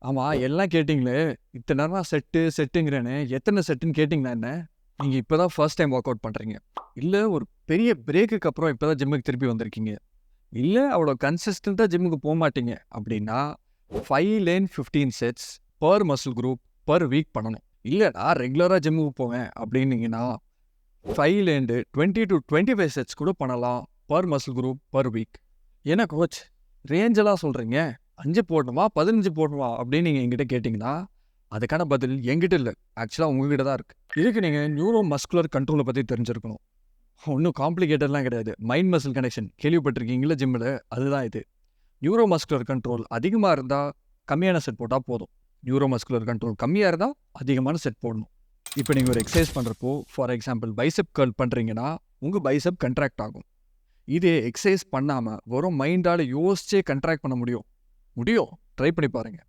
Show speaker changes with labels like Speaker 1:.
Speaker 1: ஆமா, எல்லாம் கேட்டீங்களே. இத்தன நேரமா செட்டுங்கிறேனே. எத்தன செட்டுன்னு கேட்டீங்களா என்ன? நீங்க இப்ப தான் ஃபர்ஸ்ட் டைம் வொர்க் அவுட் பண்றீங்க. இல்ல ஒரு பெரிய பிரேக்குக்கு அப்புறம் இப்ப தான் ஜிம்முக்கு திருப்பி வந்திருக்கீங்க. இல்ல அவ்வளோ கன்சிஸ்டன்ட்டா ஜிம்முக்கு போமாட்டீங்க அப்டின்னா, 5 லேன் 15 sets per muscle group per week பண்ணணும். இல்ல நான் ரெகுலரா ஜிம்முக்கு போவேன் அப்டின்னீங்கன்னா, 5 லேண்ட் 20 to 25 செட்ஸ் கூட பண்ணலாம் per muscle group per week. என்ன கோச் ரேஞ்செல்லாம் சொல்றீங்க? 5 போடணுமா? 15 போடணுமா? அப்படின்னு நீங்க என்கிட்ட கேட்டீங்கன்னா, அதுக்கான பதில் என்கிட்ட இல்ல. ஆக்சுவலா உங்ககிட்ட தான் இருக்கு. இதுக்கு நீங்க நியூரோ மஸ்குலர் கண்ட்ரோல பத்தி தெரிஞ்சிருக்கணும். ஒண்ணும் காம்ப்ளிகேட்டட்லாம் கிடையாது. மைண்ட் மசில் கனெக்ஷன் கேள்விப்பட்டிருக்கீங்கல்ல ஜிம்ல, அதுதான் இது. நியூரோ மஸ்குலர் கண்ட்ரோல் அதிகமா இருந்தா, கம்மியான செட் போட்டா போதும். நியூரோ மஸ்குலர் கண்ட்ரோல் கம்மியா இருந்தா, அதிகமான செட் போடணும். இப்ப நீங்க ஒரு எக்சர்சைஸ் பண்றப்போ, ஃபார் எக்ஸாம்பிள் பைசெப் கர்ல் பண்றீங்கன்னா, உங்க பைசெப் கன்ட்ராக்ட் ஆகும். இதே எக்சர்சைஸ் பண்ணாம வெறும் மைண்டால யோசிச்சே கன்ட்ராக்ட் பண்ண முடியும். முடியும். ட்ரை பண்ணி பாருங்க.